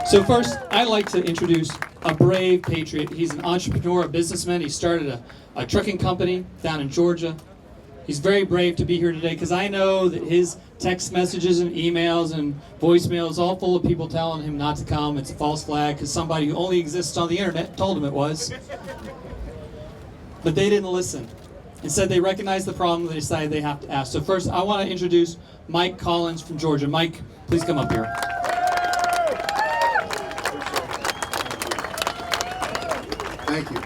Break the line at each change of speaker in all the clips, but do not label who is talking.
So first, I'd like to introduce a brave patriot. He's an entrepreneur, a businessman. He started a trucking company down in Georgia. He's very brave to be here today because I know that his text messages and emails and voicemails all full of people telling him not to come. It's a false flag because somebody who only exists on the internet told him it was. But they didn't listen. Instead, they recognized the problem and they decided they have to ask. So first, I want to introduce Mike Collins from Georgia. Mike, please come up here.
Thank you.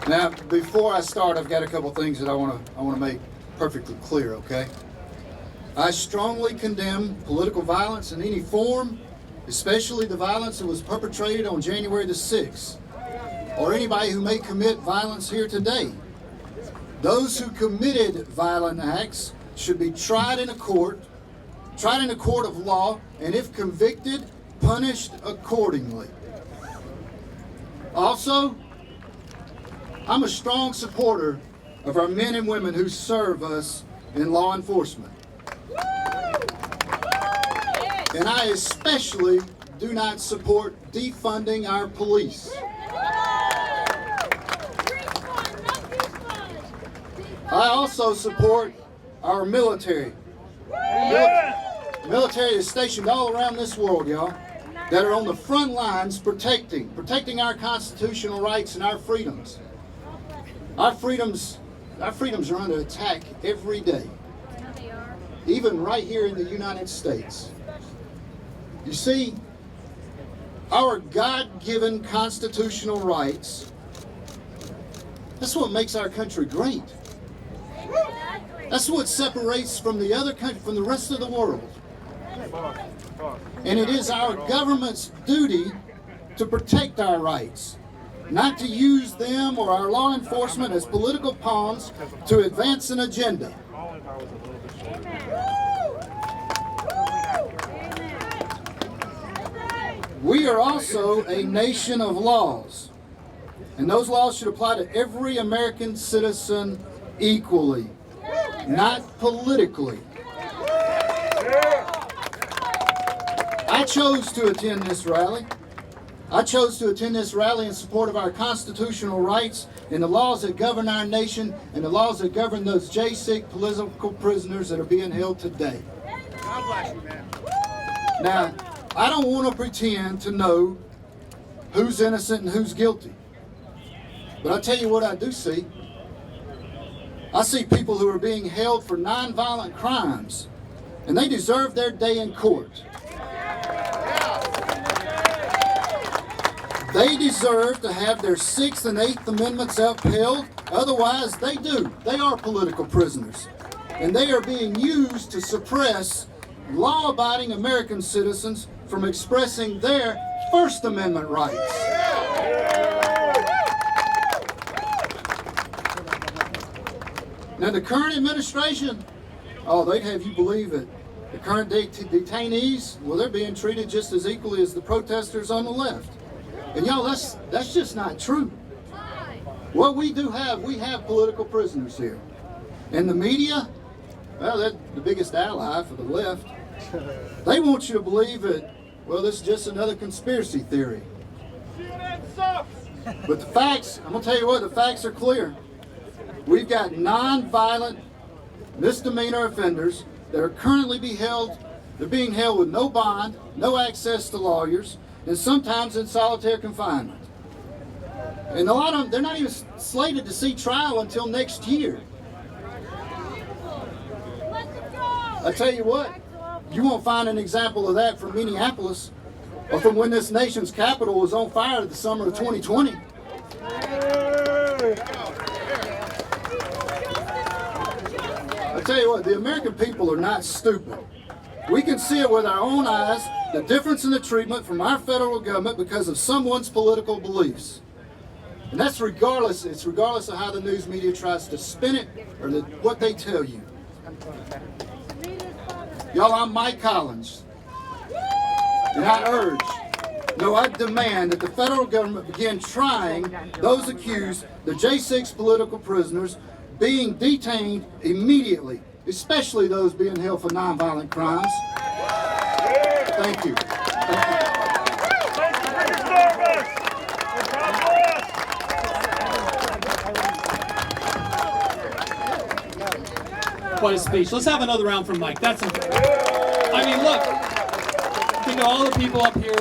Now, before I start, I've got a couple things that I want to make perfectly clear, okay? I strongly condemn political violence in any form, especially the violence that was perpetrated on January the 6th, or anybody who may commit violence here today. Those who committed violent acts should be tried in a court of law, and if convicted, punished accordingly. Also, I'm a strong supporter of our men and women who serve us in law enforcement. And I especially do not support defunding our police. I also support our military. Military is stationed all around this world, y'all, that are on the front lines protecting our constitutional rights and our freedoms. Our freedoms are under attack every day, even right here in the United States. You see, our God-given constitutional rights, that's what makes our country great. That's what separates from the other country, from the rest of the world. And it is our government's duty to protect our rights, not to use them or our law enforcement as political pawns to advance an agenda. We are also a nation of laws, and those laws should apply to every American citizen equally, not politically. I chose to attend this rally. I chose to attend this rally in support of our constitutional rights and the laws that govern our nation and the laws that govern those J6 political prisoners that are being held today.
God bless you, man.
Now, I don't want to pretend to know who's innocent and who's guilty. But I'll tell you what I do see. I see people who are being held for nonviolent crimes, and they deserve their day in court. They deserve to have their 6th and 8th Amendments upheld. Otherwise, they do. They are political prisoners. And they are being used to suppress law-abiding American citizens from expressing their First Amendment rights. Now, the current administration, they'd have you believe it. The current detainees, well, they're being treated just as equally as the protesters on the left. And y'all, that's just not true. What we have political prisoners here. And the media, well, they're the biggest ally for the left. They want you to believe that, well, this is just another conspiracy theory. But the facts, I'm going to tell you what, the facts are clear. We've got non-violent misdemeanor offenders that are currently being held with no bond, no access to lawyers, and sometimes in solitary confinement. And a lot of them, they're not even slated to see trial until next year. I tell you what, you won't find an example of that from Minneapolis or from when this nation's capital was on fire the summer of 2020. I tell you what, the American people are not stupid. We can see it with our own eyes, the difference in the treatment from our federal government because of someone's political beliefs. And that's regardless of how the news media tries to spin it or what they tell you. Y'all, I'm Mike Collins. And I demand that the federal government begin trying those accused, the J6 political prisoners, being detained immediately, especially those being held for nonviolent crimes. Thank you. Thank you.
Quite a speech. Let's have another round from Mike. That's I mean, look, you know, all the people up here,